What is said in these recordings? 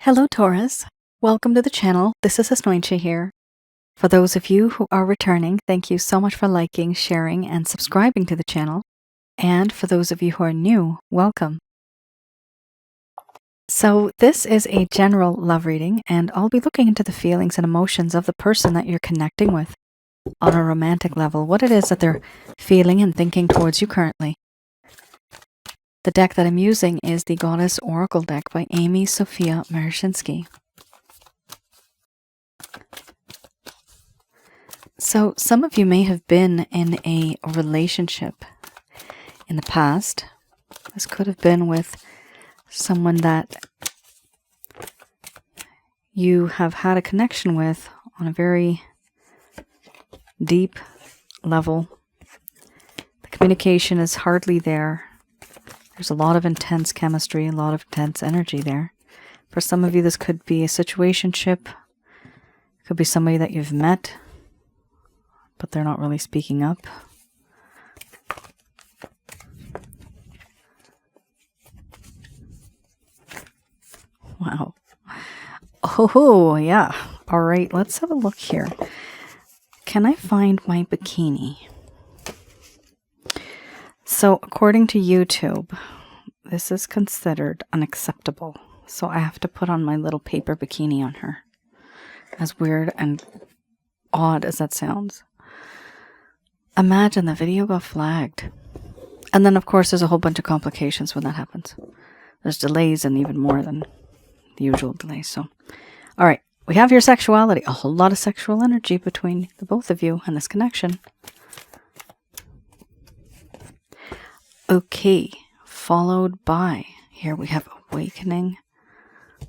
Hello Taurus, welcome to the channel. This is Asnointia here. For those of you who are returning, thank you so much for liking, sharing, and subscribing to the channel. And for those of you who are new, welcome. So this is a general love reading, and I'll be looking into the feelings and emotions of the person that you're connecting with on a romantic level, what it is that they're feeling and thinking towards you currently. The deck that I'm using is the Goddess Oracle deck by Amy Sophia Marashinsky. So some of you may have been in a relationship in the past. This could have been with someone that you have had a connection with on a very deep level. The communication is hardly there. There's a lot of intense chemistry, a lot of intense energy there. For some of you, this could be a situationship. It could be somebody that you've met, but they're not really speaking up. Wow. Oh, yeah. All right, let's have a look here. Can I find my bikini? So according to YouTube, this is considered unacceptable. So I have to put on my little paper bikini on her. As weird and odd as that sounds. Imagine the video got flagged. And then of course there's a whole bunch of complications when that happens. There's delays and even more than the usual delays. So, all right. We have your sexuality. A whole lot of sexual energy between the both of you and this connection. Okay, followed by, here we have awakening,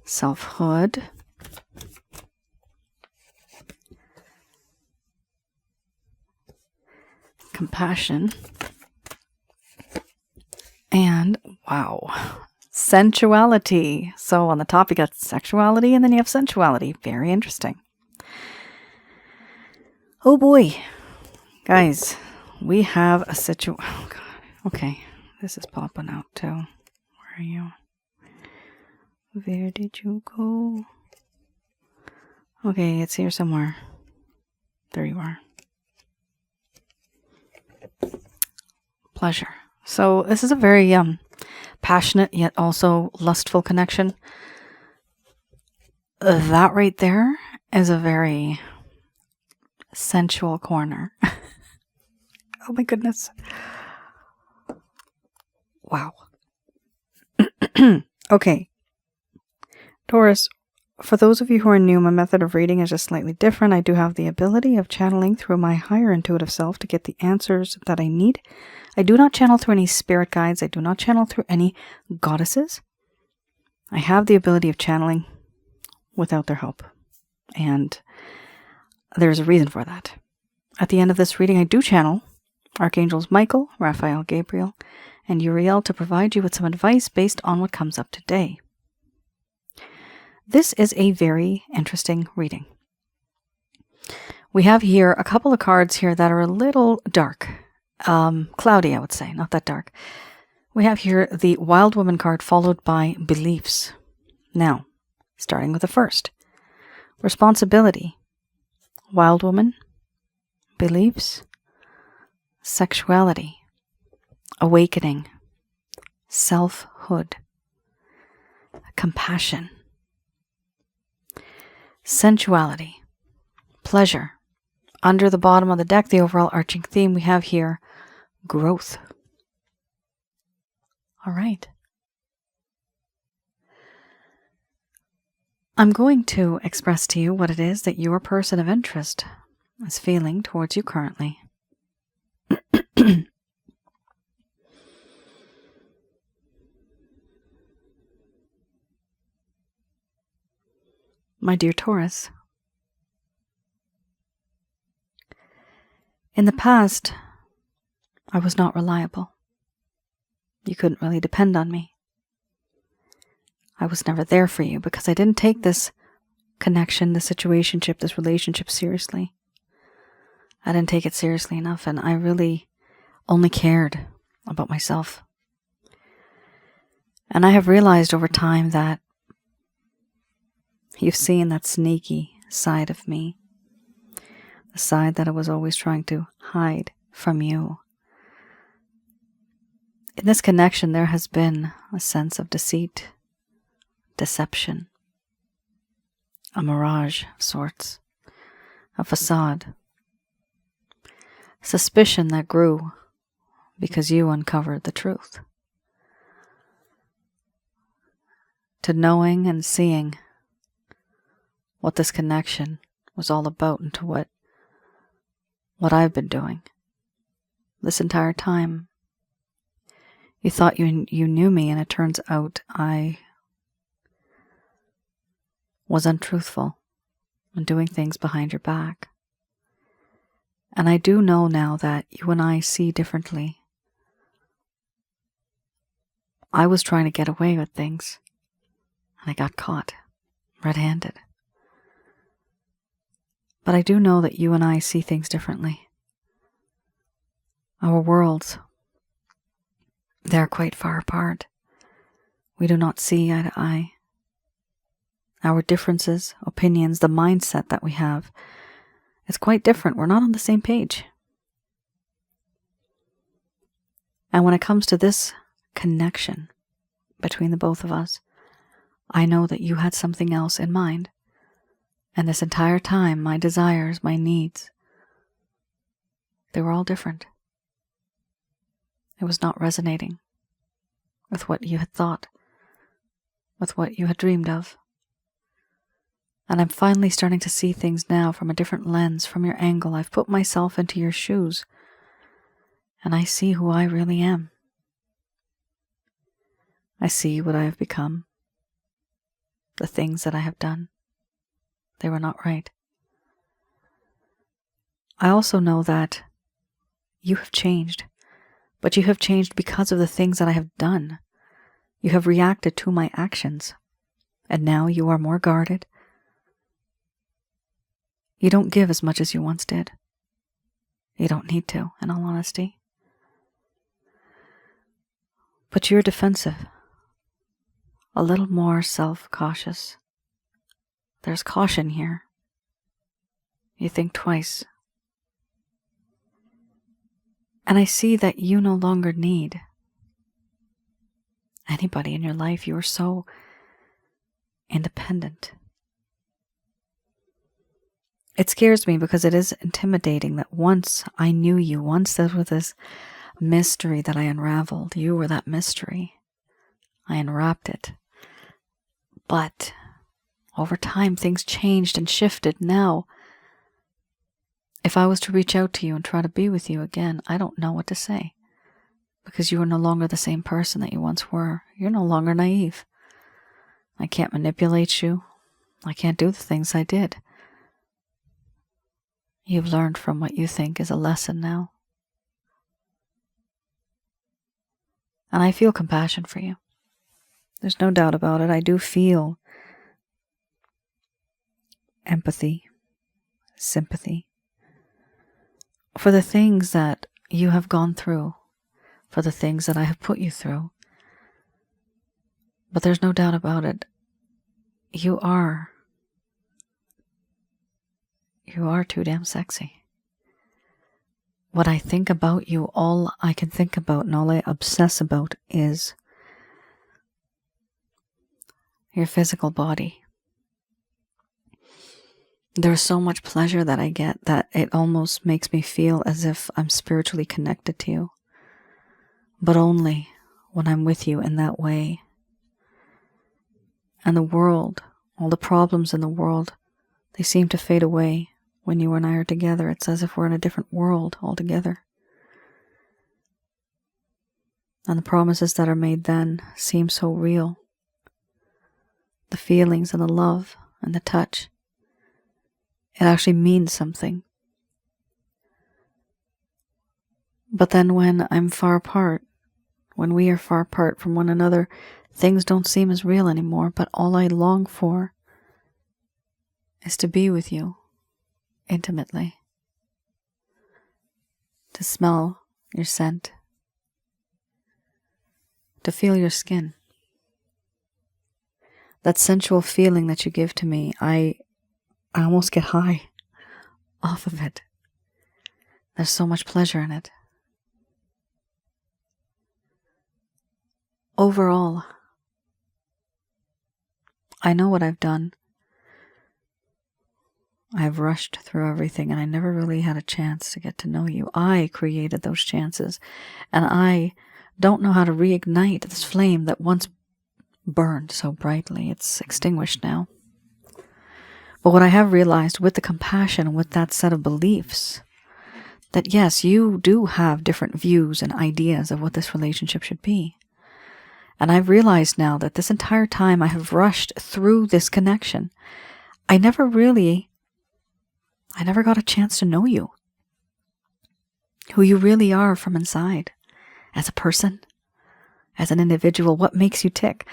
selfhood, compassion, and wow, sensuality. So on the top you got sexuality and then you have sensuality. Very interesting. Oh boy, guys, we have a situation. Oh God. Okay, this is popping out too. Where are you? Where did you go? Okay, it's here somewhere. There you are. Pleasure. So this is a very passionate yet also lustful connection. That right there is a very sensual corner. Oh my goodness. Wow. Okay. Taurus, for those of you who are new, my method of reading is just slightly different. I do have the ability of channeling through my higher intuitive self to get the answers that I need. I do not channel through any spirit guides. I do not channel through any goddesses. I have the ability of channeling without their help. And there's a reason for that. At the end of this reading, I do channel Archangels Michael, Raphael, Gabriel, and Uriel to provide you with some advice based on what comes up today. This is a very interesting reading. We have here a couple of cards here that are a little dark. Cloudy, I would say, not that dark. We have here the Wild Woman card followed by Beliefs. Now, starting with the first. Responsibility. Wild Woman. Beliefs. Sexuality. Awakening, selfhood, compassion, sensuality, pleasure. Under the bottom of the deck, the overall arching theme we have here, growth. All right. I'm going to express to you what it is that your person of interest is feeling towards you currently. My dear Taurus, in the past, I was not reliable. You couldn't really depend on me. I was never there for you because I didn't take this connection, this situationship, this relationship seriously. I didn't take it seriously enough, and I really only cared about myself. And I have realized over time that You've seen that sneaky side of me, the side that I was always trying to hide from you. In this connection, there has been a sense of deceit, deception, a mirage of sorts, a facade, suspicion that grew because you uncovered the truth, to knowing and seeing what this connection was all about and to what I've been doing this entire time. You thought you knew me, and it turns out I was untruthful and doing things behind your back. And I do know now that you and I see differently. I was trying to get away with things, and I got caught red-handed. But I do know that you and I see things differently. Our worlds, they're quite far apart. We do not see eye to eye. Our differences, opinions, the mindset that we have, it's quite different. We're not on the same page. And when it comes to this connection between the both of us, I know that you had something else in mind. And this entire time, my desires, my needs, they were all different. It was not resonating with what you had thought, with what you had dreamed of. And I'm finally starting to see things now from a different lens, from your angle. I've put myself into your shoes, and I see who I really am. I see what I have become, the things that I have done. They were not right. I also know that you have changed, but you have changed because of the things that I have done. You have reacted to my actions, and now you are more guarded. You don't give as much as you once did. You don't need to, in all honesty. But you're defensive, a little more self-cautious. There's caution here. You think twice. And I see that you no longer need anybody in your life. You are so independent. It scares me because it is intimidating that once I knew you, once there was this mystery that I unraveled, you were that mystery. I unwrapped it. But over time, things changed and shifted. Now, if I was to reach out to you and try to be with you again, I don't know what to say. Because you are no longer the same person that you once were. You're no longer naive. I can't manipulate you. I can't do the things I did. You've learned from what you think is a lesson now. And I feel compassion for you. There's no doubt about it. I do feel empathy, sympathy for the things that you have gone through, for the things that I have put you through. But there's no doubt about it. You are too damn sexy. What I think about you, all I can think about and all I obsess about is your physical body. There's so much pleasure that I get that it almost makes me feel as if I'm spiritually connected to you. But only when I'm with you in that way. And the world, all the problems in the world, they seem to fade away when you and I are together. It's as if we're in a different world altogether. And the promises that are made then seem so real. The feelings and the love and the touch. It actually means something. But then when I'm far apart, when we are far apart from one another, things don't seem as real anymore, but all I long for is to be with you intimately, to smell your scent, to feel your skin. that sensual feeling that you give to me, I almost get high off of it. There's so much pleasure in it. Overall, I know what I've done. I've rushed through everything and I never really had a chance to get to know you. I created those chances, and I don't know how to reignite this flame that once burned so brightly. It's extinguished now. But what I have realized with the compassion, with that set of beliefs, that yes, you do have different views and ideas of what this relationship should be. And I've realized now that this entire time I have rushed through this connection, I never got a chance to know you. Who you really are from inside. As a person. As an individual. What makes you tick?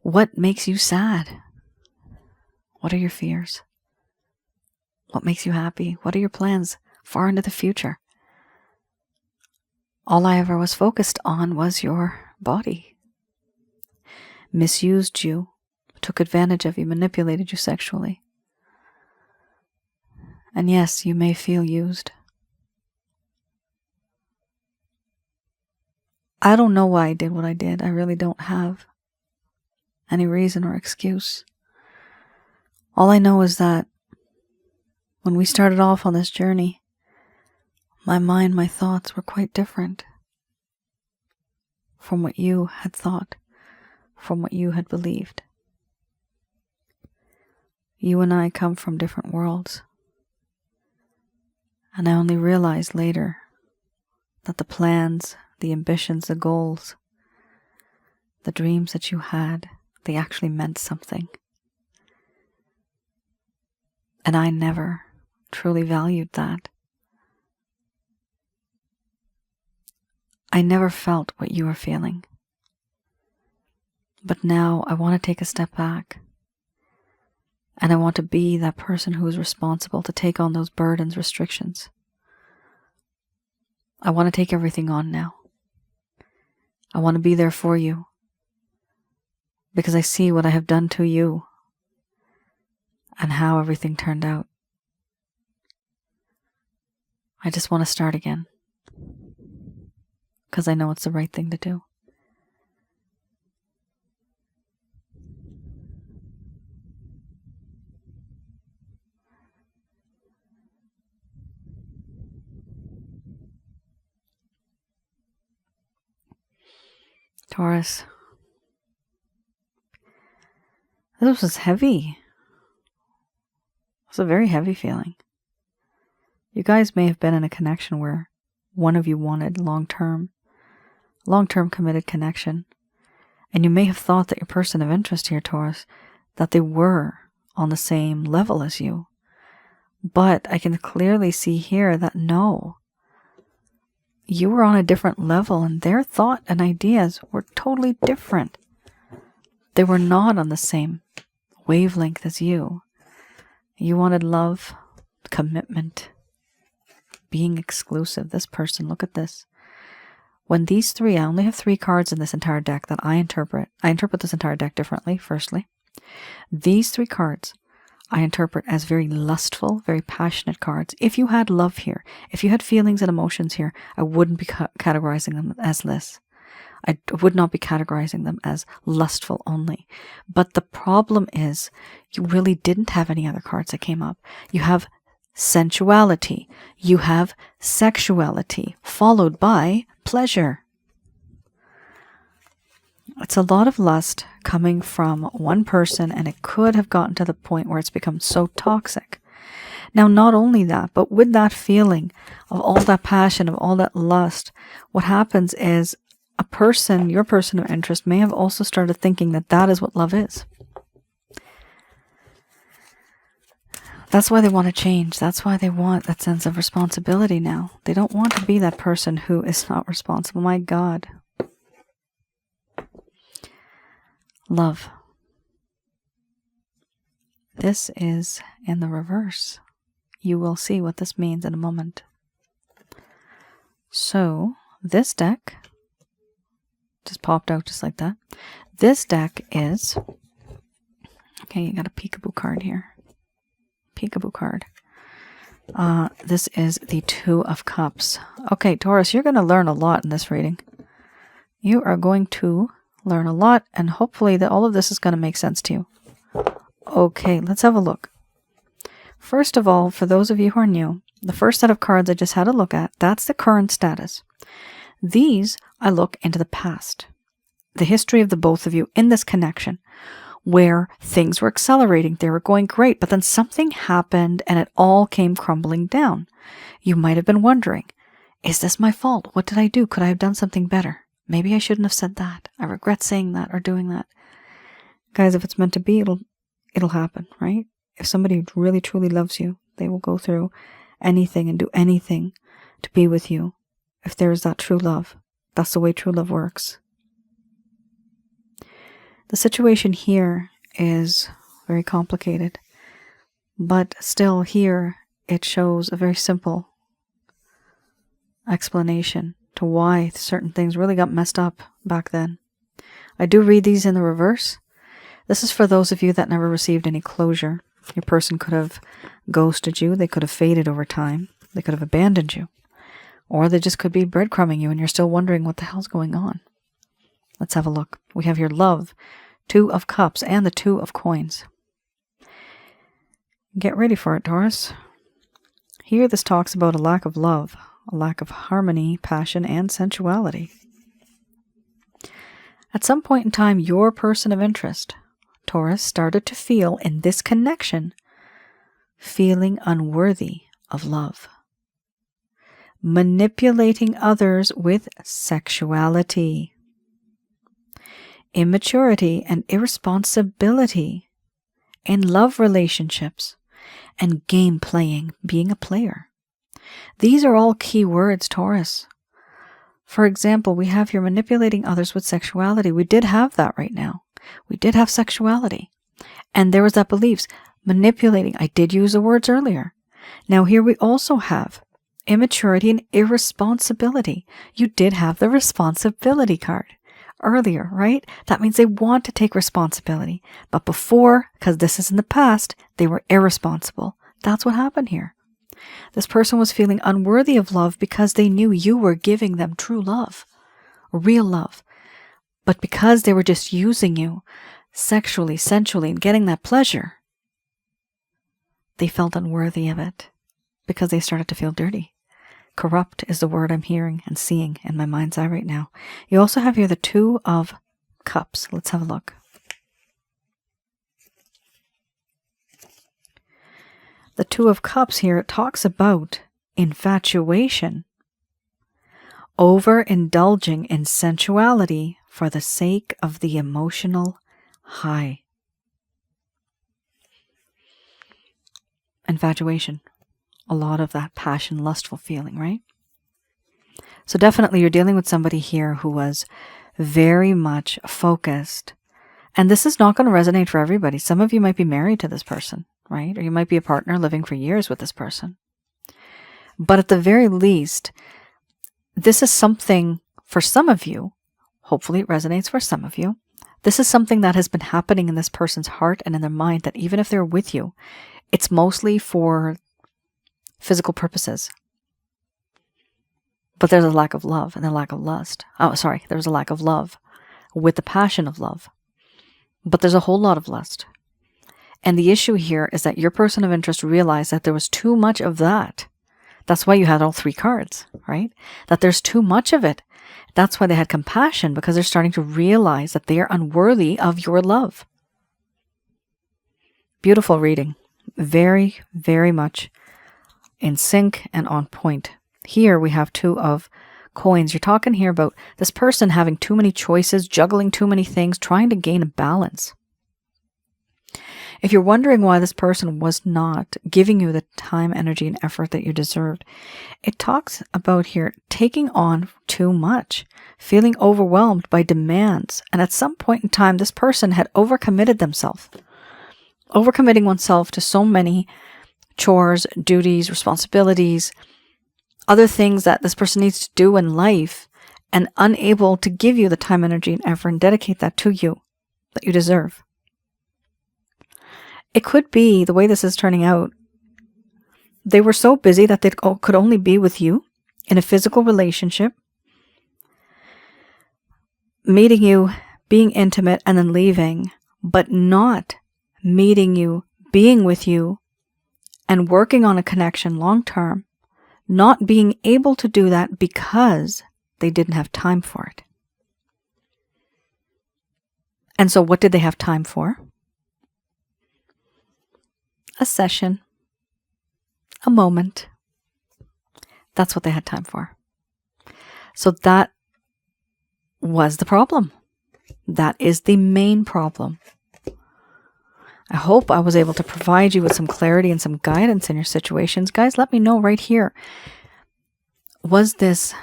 What makes you sad? What are your fears? What makes you happy? What are your plans far into the future? All I ever was focused on was your body. Misused you. Took advantage of you. Manipulated you sexually. And yes, you may feel used. I don't know why I did what I did. I really don't have any reason or excuse. All I know is that when we started off on this journey, my mind, my thoughts were quite different from what you had thought, from what you had believed. You and I come from different worlds. And I only realized later that the plans, the ambitions, the goals, the dreams that you had, they actually meant something. And I never truly valued that. I never felt what you were feeling. But now I want to take a step back. And I want to be that person who is responsible to take on those burdens, restrictions. I want to take everything on now. I want to be there for you. Because I see what I have done to you. And how everything turned out. I just want to start again. Because I know it's the right thing to do. Taurus, this was heavy. It was a very heavy feeling. You guys may have been in a connection where one of you wanted long-term committed connection. And you may have thought that your person of interest here, Taurus, that they were on the same level as you. But I can clearly see here that no. You were on a different level and their thought and ideas were totally different. They were not on the same wavelength as you. You wanted love, commitment, being exclusive. This person, look at this. When these three, I only have 3 cards in this entire deck that I interpret. I interpret this entire deck differently, firstly. These 3 cards I interpret as very lustful, very passionate cards. If you had love here, if you had feelings and emotions here, I wouldn't be categorizing them as this. I would not be categorizing them as lustful only. But the problem is, you really didn't have any other cards that came up. You have sensuality. You have sexuality, followed by pleasure. It's a lot of lust coming from one person, and it could have gotten to the point where it's become so toxic. Now, not only that, but with that feeling of all that passion, of all that lust, what happens is a person, your person of interest, may have also started thinking that that is what love is. That's why they want to change. That's why they want that sense of responsibility now. They don't want to be that person who is not responsible. My God. Love. This is in the reverse. You will see what this means in a moment. So, this deck just popped out just like that. This deck is Okay, you got a peekaboo card here. Peekaboo card. This is the Two of Cups. Okay, Taurus, you're going to learn a lot in this reading. You are going to learn a lot, and hopefully that all of this is going to make sense to you. Okay, let's have a look. First of all, for those of you who are new, the first set of cards I just had a look at, that's the current status. These, I look into the past. The history of the both of you in this connection, where things were accelerating, they were going great, but then something happened and it all came crumbling down. You might have been wondering, is this my fault? What did I do? Could I have done something better? Maybe I shouldn't have said that. I regret saying that or doing that. Guys, if it's meant to be, it'll happen, right? If somebody really truly loves you, they will go through anything and do anything to be with you. If there is that true love, that's the way true love works. The situation here is very complicated, but still here it shows a very simple explanation to why certain things really got messed up back then. I do read these in the reverse. This is for those of you that never received any closure. Your person could have ghosted you, they could have faded over time, they could have abandoned you, or they just could be breadcrumbing you and you're still wondering what the hell's going on. Let's have a look. We have your love, Two of Cups, and the Two of Coins. Get ready for it, Taurus. Here this talks about a lack of love, a lack of harmony, passion, and sensuality. At some point in time, your person of interest, Taurus, started to feel in this connection, feeling unworthy of love. Manipulating others with sexuality. Immaturity and irresponsibility in love relationships, and game playing, being a player. These are all key words, Taurus. For example, we have here manipulating others with sexuality. We did have that right now. We did have sexuality. And there was that beliefs. Manipulating. I did use the words earlier. Now here we also have immaturity and irresponsibility. You did have the responsibility card earlier, right? That means they want to take responsibility. But before, because this is in the past, they were irresponsible. That's what happened here. This person was feeling unworthy of love because they knew you were giving them true love, real love. But because they were just using you sexually, sensually, and getting that pleasure, they felt unworthy of it because they started to feel dirty. Corrupt is the word I'm hearing and seeing in my mind's eye right now. You also have here the Two of Cups. Let's have a look. The Two of Cups here, it talks about infatuation, overindulging in sensuality for the sake of the emotional high. Infatuation. A lot of that passion, lustful feeling, right? So definitely you're dealing with somebody here who was very much focused. And this is not going to resonate for everybody. Some of you might be married to this person, right? Or you might be a partner living for years with this person. But at the very least, this is something for some of you. Hopefully it resonates for some of you. This is something that has been happening in this person's heart and in their mind, that even if they're with you, it's mostly for physical purposes. But there's a lack of love and a lack of lust. Oh, sorry. There's a lack of love with the passion of love. But there's a whole lot of lust. And the issue here is that your person of interest realized that there was too much of that. That's why you had all three cards, right? That there's too much of it. That's why they had compassion, because they're starting to realize that they are unworthy of your love. Beautiful reading. Very, very much in sync and on point. Here we have Two of Coins. You're talking here about this person having too many choices, juggling too many things, trying to gain a balance. If you're wondering why this person was not giving you the time, energy, and effort that you deserved, it talks about here taking on too much, feeling overwhelmed by demands. And at some point in time, this person had overcommitted themselves. Overcommitting oneself to so many chores, duties, responsibilities, other things that this person needs to do in life, and unable to give you the time, energy, and effort and dedicate that to you that you deserve. It could be, the way this is turning out, they were so busy that they could only be with you in a physical relationship, meeting you, being intimate, and then leaving, but not meeting you, being with you, and working on a connection long term, not being able to do that because they didn't have time for it. And so what did they have time for? A session, a moment. That's what they had time for. So that was the problem. That is the main problem. I hope I was able to provide you with some clarity and some guidance in your situations. Guys, let me know right here. Was this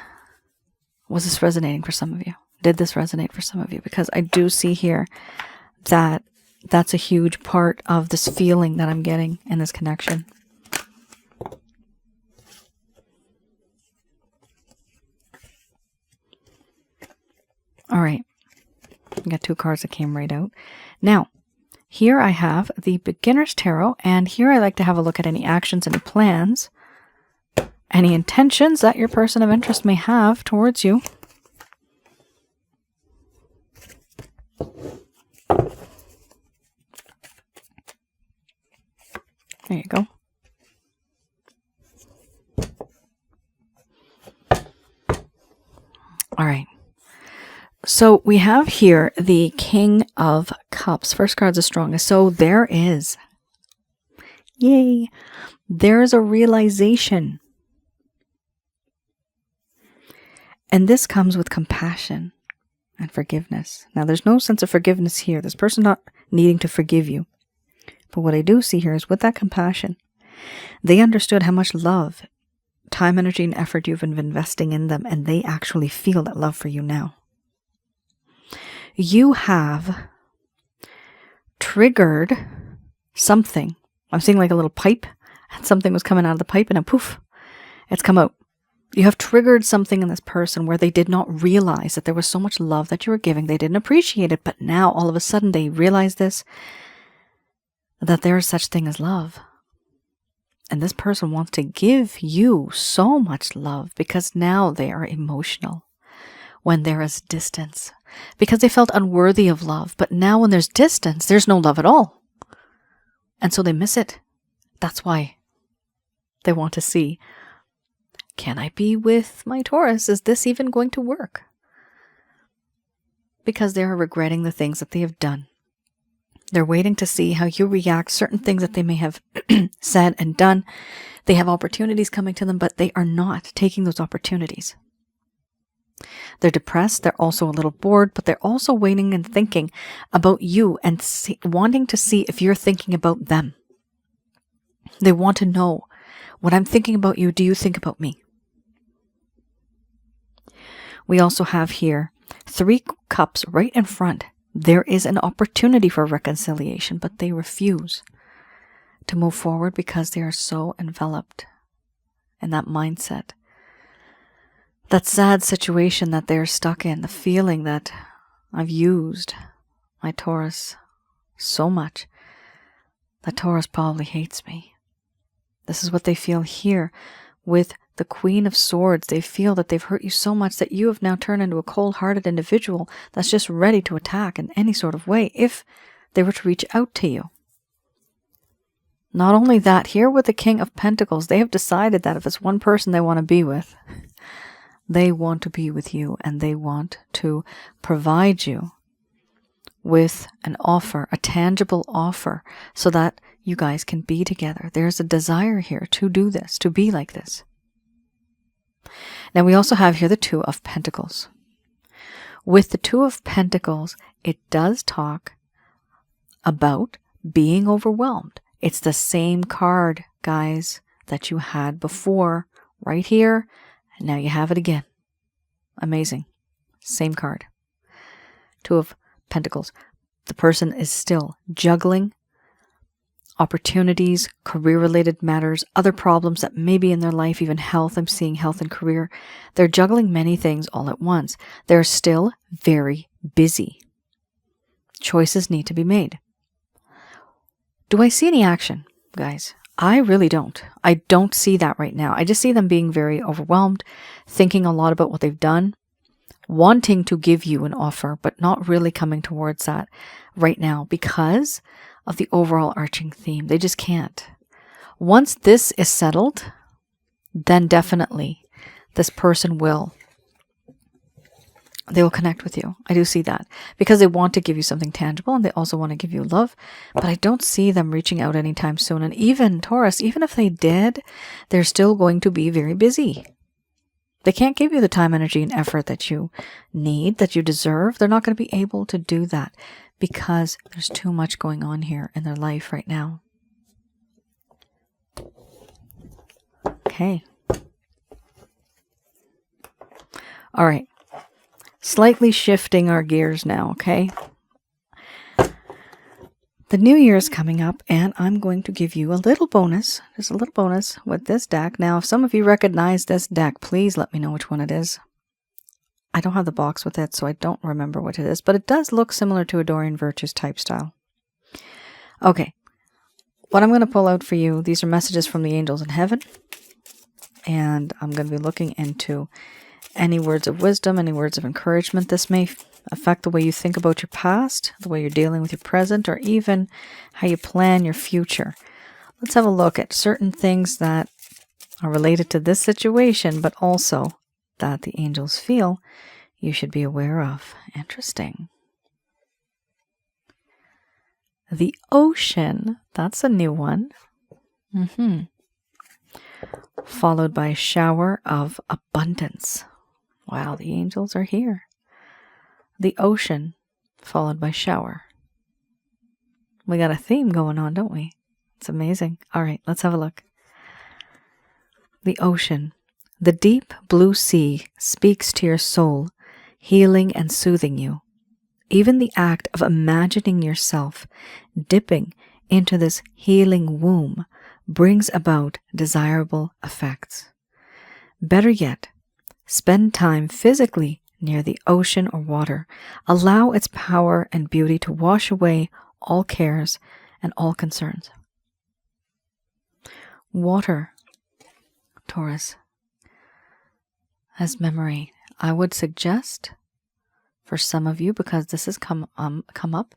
resonating for some of you? Did this resonate for some of you? Because I do see here that that's a huge part of this feeling that I'm getting in this connection. All right. I got 2 cards that came right out. Now, here I have the Beginner's Tarot, and here I like to have a look at any actions, any plans, any intentions that your person of interest may have towards you. There you go. All right. So we have here the King of Cups. First card's the strongest. So there is, yay, there's a realization. And this comes with compassion and forgiveness. Now, there's no sense of forgiveness here. This person's not needing to forgive you. But what I do see here is with that compassion, they understood how much love, time, energy, and effort you've been investing in them, and they actually feel that love for you now. You have triggered something. I'm seeing like a little pipe, and something was coming out of the pipe, and then poof, it's come out. You have triggered something in this person where they did not realize that there was so much love that you were giving. They didn't appreciate it, but now all of a sudden they realize this, that there is such thing as love. And this person wants to give you so much love because now they are emotional when there is distance, because they felt unworthy of love. But now when there's distance, there's no love at all. And so they miss it. That's why they want to see, can I be with my Taurus? Is this even going to work? Because they are regretting the things that they have done. They're waiting to see how you react, certain things that they may have said and done. They have opportunities coming to them, but they are not taking those opportunities. They're depressed. They're also a little bored, but they're also waiting and thinking about you and wanting to see if you're thinking about them. They want to know, when I'm thinking about you, do you think about me? We also have here 3 cups right in front. There is an opportunity for reconciliation, but they refuse to move forward because they are so enveloped in that mindset. That sad situation that they're stuck in, the feeling that I've used my Taurus so much that Taurus probably hates me. This is what they feel here with the Queen of Swords. They feel that they've hurt you so much that you have now turned into a cold-hearted individual that's just ready to attack in any sort of way if they were to reach out to you. Not only that, here with the King of Pentacles, they have decided that if it's one person they want to be with, they want to be with you, and they want to provide you with an offer, a tangible offer, so that you guys can be together. There's a desire here to do this, to be like this. Now we also have here the 2 of Pentacles. With the 2 of Pentacles, it does talk about being overwhelmed. It's the same card, guys, that you had before, right here, and now you have it again. Amazing. Same card. 2 of Pentacles. The person is still juggling opportunities, career-related matters, other problems that may be in their life, even health. I'm seeing health and career. They're juggling many things all at once. They're still very busy. Choices need to be made. Do I see any action, guys? I really don't. I don't see that right now. I just see them being very overwhelmed, thinking a lot about what they've done, wanting to give you an offer, but not really coming towards that right now because of the overall arching theme. They just can't. Once this is settled, then definitely this person will connect with you. I do see that because they want to give you something tangible and they also want to give you love, but I don't see them reaching out anytime soon. And even Taurus, even if they did, they're still going to be very busy. They can't give you the time, energy, and effort that you need, that you deserve. They're not going to be able to do that because there's too much going on here in their life right now. Okay. All right. Slightly shifting our gears now, okay? The new year is coming up, and I'm going to give you a little bonus, just a little bonus with this deck. Now, if some of you recognize this deck, please let me know which one it is. I don't have the box with it, so I don't remember what it is, but it does look similar to a Dorian Virtues type style. Okay, what I'm going to pull out for you, these are messages from the angels in heaven, and I'm going to be looking into any words of wisdom, any words of encouragement. This may affect the way you think about your past, the way you're dealing with your present, or even how you plan your future. Let's have a look at certain things that are related to this situation, but also that the angels feel you should be aware of. Interesting. The ocean, that's a new one. Followed by a shower of abundance. Wow, the angels are here. The ocean, followed by shower. We got a theme going on, don't we? It's amazing. All right, let's have a look. The ocean. The deep blue sea speaks to your soul, healing and soothing you. Even the act of imagining yourself dipping into this healing womb brings about desirable effects. Better yet, spend time physically near the ocean or water. Allow its power and beauty to wash away all cares and all concerns. Water, Taurus, as memory. I would suggest for some of you, because this has come up,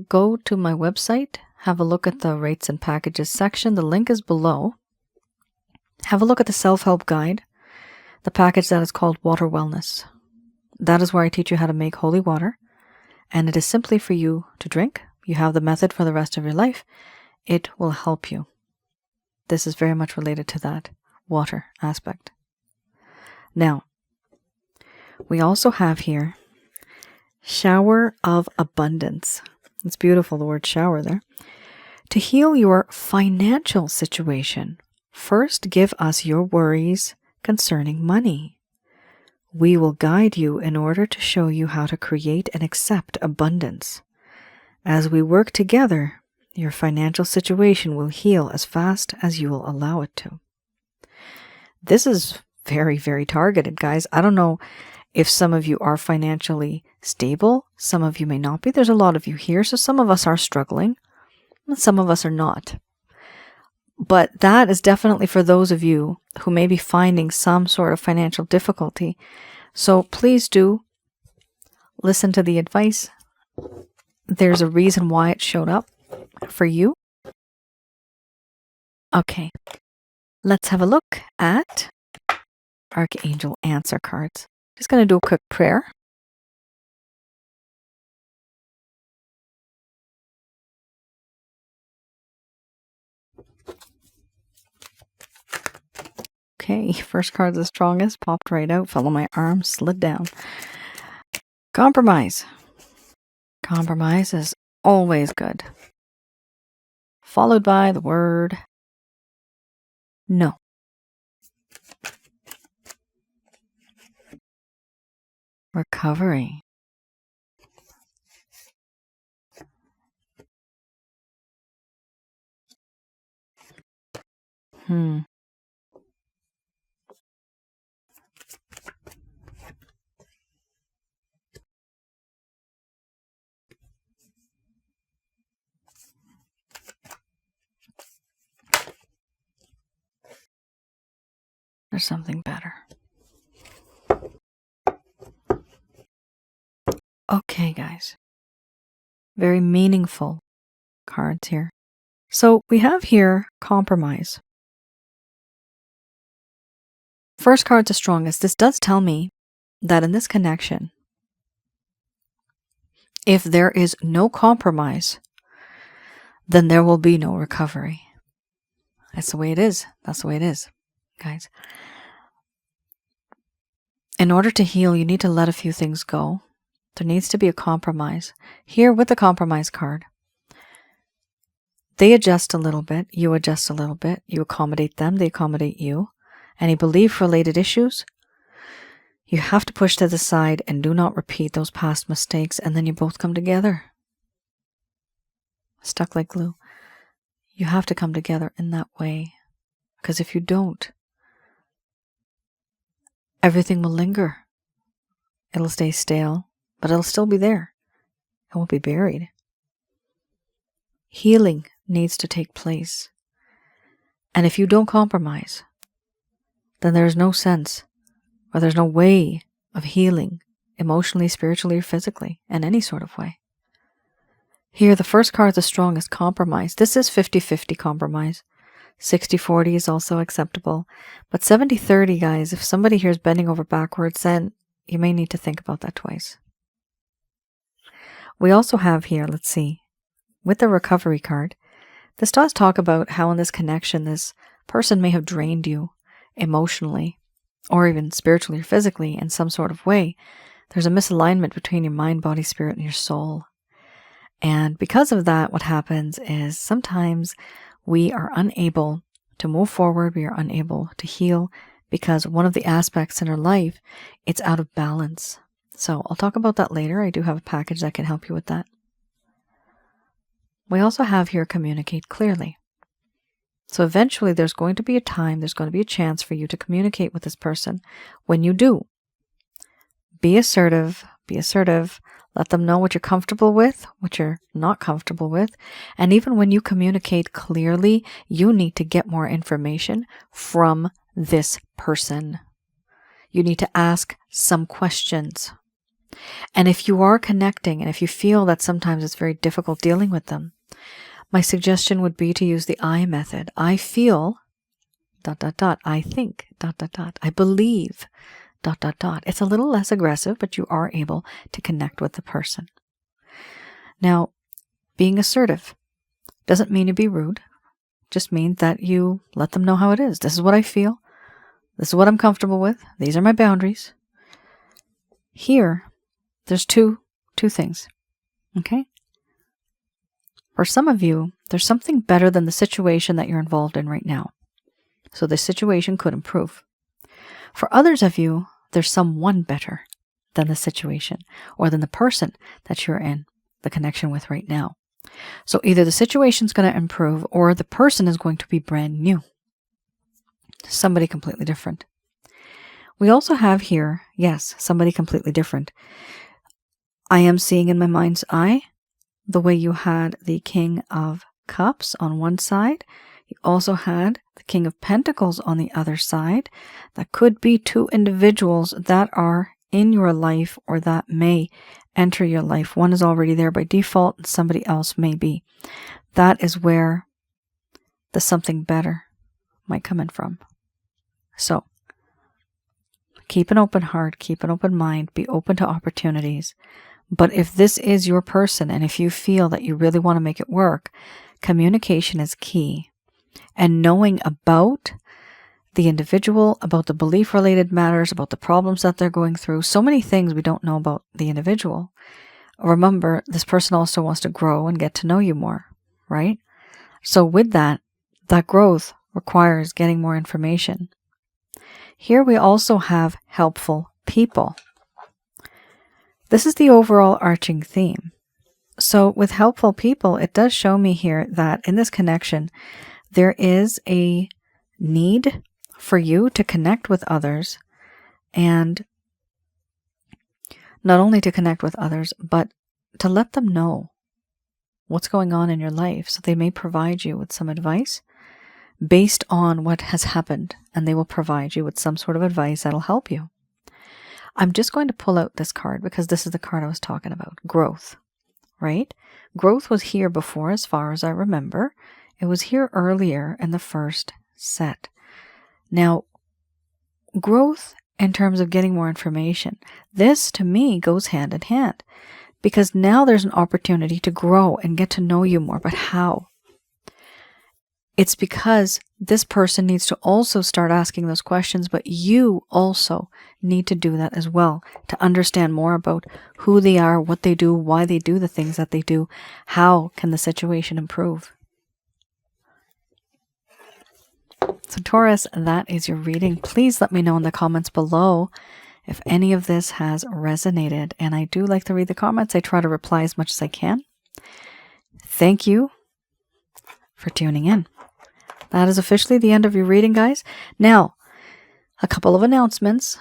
go to my website, have a look at the rates and packages section. The link is below. Have a look at the self-help guide, the package that is called Water Wellness. That is where I teach you how to make holy water, and it is simply for you to drink. You have the method for the rest of your life. It will help you. This is very much related to that water aspect. Now, we also have here shower of abundance. It's beautiful, the word shower there. To heal your financial situation, first give us your worries concerning money. We will guide you in order to show you how to create and accept abundance. As we work together, your financial situation will heal as fast as you will allow it to. This is very, very targeted, guys. I don't know if some of you are financially stable. Some of you may not be. There's a lot of you here, so some of us are struggling, and some of us are not. But that is definitely for those of you who may be finding some sort of financial difficulty. So please do listen to the advice. There's a reason why it showed up for you. Okay, let's have a look at Archangel answer cards. Just going to do a quick prayer. Okay, first card's the strongest, popped right out, fell on my arm, slid down. Compromise. Compromise is always good. Followed by the word no. Recovery. There's something better. Okay, guys. Very meaningful cards here. So we have here compromise. First card's the strongest. This does tell me that in this connection, if there is no compromise, then there will be no recovery. That's the way it is. That's the way it is, guys. In order to heal, you need to let a few things go. There needs to be a compromise. Here with the compromise card, they adjust a little bit, you adjust a little bit, you accommodate them, they accommodate you. Any belief-related issues, you have to push to the side and do not repeat those past mistakes, and then you both come together. Stuck like glue. You have to come together in that way, because if you don't, everything will linger. It'll stay stale, but it'll still be there. It won't be buried. Healing needs to take place. And if you don't compromise, then there's no sense, or there's no way of healing emotionally, spiritually, or physically, in any sort of way. Here, the first card, the strongest, compromise. This is 50-50 compromise. 60-40 is also acceptable. But 70-30, guys, if somebody here is bending over backwards, then you may need to think about that twice. We also have here, let's see, with the recovery card, this does talk about how in this connection, this person may have drained you emotionally, or even spiritually or physically in some sort of way. There's a misalignment between your mind, body, spirit, and your soul. And because of that, what happens is sometimes we are unable to move forward. We are unable to heal because one of the aspects in our life, it's out of balance. So I'll talk about that later. I do have a package that can help you with that. We also have here communicate clearly. So eventually there's going to be a time, there's going to be a chance for you to communicate with this person. When you do, be assertive, let them know what you're comfortable with, what you're not comfortable with. And even when you communicate clearly, you need to get more information from this person. You need to ask some questions. And if you are connecting, and if you feel that sometimes it's very difficult dealing with them, my suggestion would be to use the I method. I feel, ... I think, ... I believe, ... It's a little less aggressive, but you are able to connect with the person. Now, being assertive doesn't mean you be rude. Just means that you let them know how it is. This is what I feel. This is what I'm comfortable with. These are my boundaries. Here, there's two things. Okay? For some of you, there's something better than the situation that you're involved in right now. So the situation could improve. For others of you, there's someone better than the situation or than the person that you're in the connection with right now. So either the situation's going to improve or the person is going to be brand new. Somebody completely different. We also have here, yes, somebody completely different. I am seeing in my mind's eye the way you had the King of Cups on one side. You also had the King of Pentacles on the other side. That could be two individuals that are in your life or that may enter your life. One is already there by default and somebody else may be. That is where the something better might come in from. So, keep an open heart, keep an open mind, be open to opportunities. But if this is your person and if you feel that you really want to make it work, communication is key. And knowing about the individual, about the belief-related matters, about the problems that they're going through, so many things we don't know about the individual. Remember, this person also wants to grow and get to know you more, right? So with that growth requires getting more information. Here we also have helpful people. This is the overall arching theme. So with helpful people, it does show me here that in this connection, there is a need for you to connect with others, and not only to connect with others, but to let them know what's going on in your life. So they may provide you with some advice. based on what has happened, and they will provide you with some sort of advice that'll help you. I'm just going to pull out this card because this is the card I was talking about. Growth, right? Growth was here before, as far as I remember. It was here earlier in the first set. Now, growth in terms of getting more information, this to me goes hand in hand, because now there's an opportunity to grow and get to know you more. But how? It's because this person needs to also start asking those questions, but you also need to do that as well, to understand more about who they are, what they do, why they do the things that they do. How can the situation improve? So Taurus, that is your reading. Please let me know in the comments below if any of this has resonated. And I do like to read the comments. I try to reply as much as I can. Thank you for tuning in. That is officially the end of your reading, guys. Now, a couple of announcements.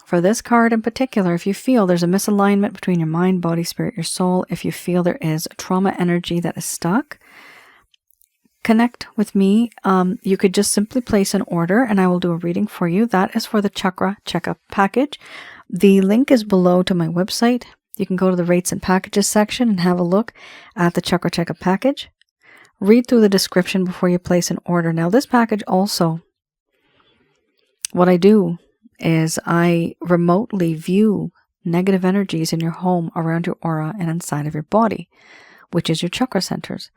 For this card in particular, if you feel there's a misalignment between your mind, body, spirit, your soul, if you feel there is trauma energy that is stuck, connect with me. You could just simply place an order and I will do a reading for you. That is for the chakra checkup package. The link is below to my website. You can go to the rates and packages section and have a look at the chakra checkup package. Read through the description before you place an order. Now, this package also, what I do is I remotely view negative energies in your home, around your aura, and inside of your body, which is your chakra centers.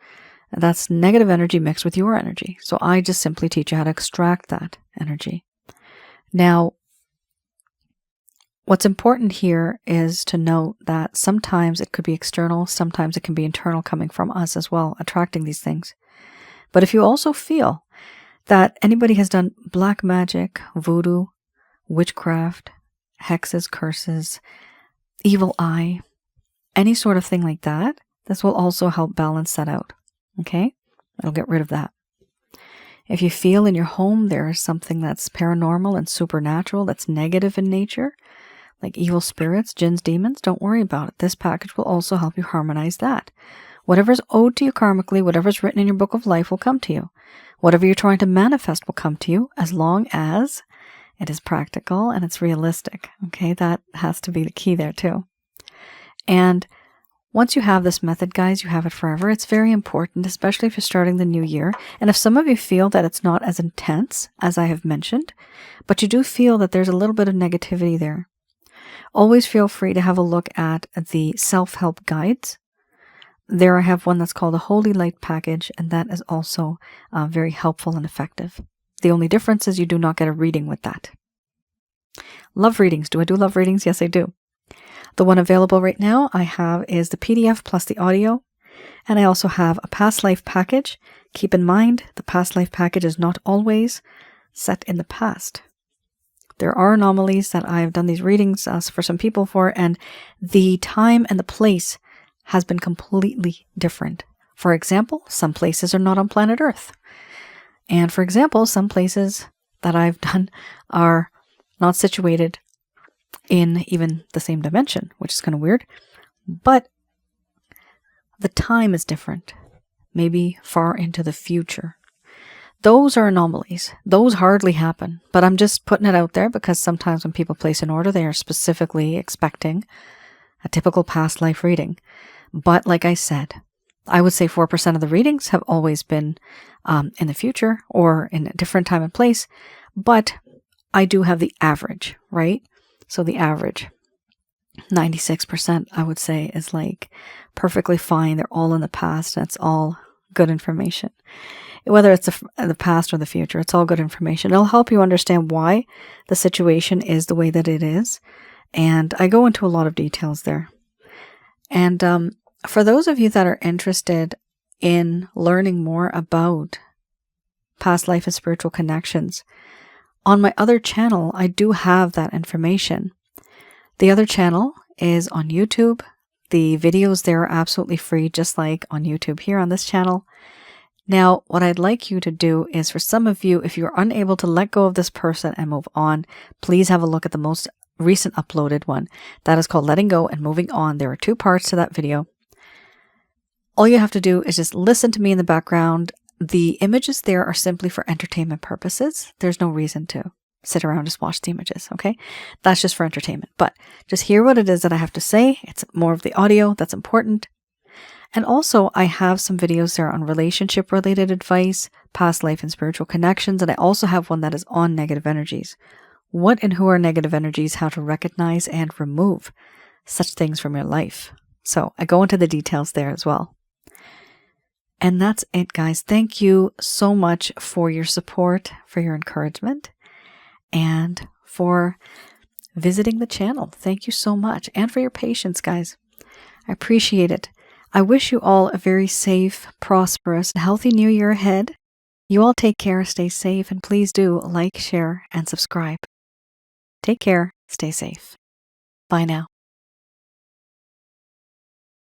That's negative energy mixed with your energy. So I just simply teach you how to extract that energy. Now, what's important here is to note that sometimes it could be external, sometimes it can be internal, coming from us as well, attracting these things. But if you also feel that anybody has done black magic, voodoo, witchcraft, hexes, curses, evil eye, any sort of thing like that, this will also help balance that out. Okay? It'll get rid of that. If you feel in your home there is something that's paranormal and supernatural, that's negative in nature, like evil spirits, jinns, demons, don't worry about it. This package will also help you harmonize that. Whatever's owed to you karmically, whatever's written in your book of life will come to you. Whatever you're trying to manifest will come to you, as long as it is practical and it's realistic. Okay, that has to be the key there too. And once you have this method, guys, you have it forever. It's very important, especially if you're starting the new year. And if some of you feel that it's not as intense as I have mentioned, but you do feel that there's a little bit of negativity there, always feel free to have a look at the self-help guides. There I have one that's called a Holy Light Package, and that is also very helpful and effective. The only difference is you do not get a reading with that. Love readings. Do I do love readings? Yes, I do. The one available right now I have is the PDF plus the audio, and I also have a past life package. Keep in mind, the past life package is not always set in the past. There are anomalies that I've done these readings for some people for, and the time and the place has been completely different. For example, some places are not on planet Earth. And for example, some places that I've done are not situated in even the same dimension, which is kind of weird. But the time is different, maybe far into the future. Those are anomalies. Those hardly happen, but I'm just putting it out there because sometimes when people place an order, they are specifically expecting a typical past life reading. But like I said, I would say 4% of the readings have always been in the future or in a different time and place, but I do have the average, right? So the average, 96%, I would say, is like perfectly fine. They're all in the past, and it's all good information. Whether it's the past or the future, it's all good information. It'll help you understand why the situation is the way that it is. And I go into a lot of details there. And for those of you that are interested in learning more about past life and spiritual connections, on my other channel, I do have that information. The other channel is on YouTube. The videos there are absolutely free, just like on YouTube here on this channel. Now, what I'd like you to do is, for some of you, if you're unable to let go of this person and move on, please have a look at the most recent uploaded one. That is called Letting Go and Moving On. There are 2 parts to that video. All you have to do is just listen to me in the background, the images there are simply for entertainment purposes. There's no reason to sit around and just watch the images, okay? That's just for entertainment. But just hear what it is that I have to say. It's more of the audio that's important. And also, I have some videos there on relationship-related advice, past life and spiritual connections, and I also have one that is on negative energies. What and who are negative energies, how to recognize and remove such things from your life. So I go into the details there as well. And that's it, guys. Thank you so much for your support, for your encouragement, and for visiting the channel. Thank you so much. And for your patience, guys. I appreciate it. I wish you all a very safe, prosperous, and healthy new year ahead. You all take care, stay safe, and please do like, share, and subscribe. Take care, stay safe. Bye now.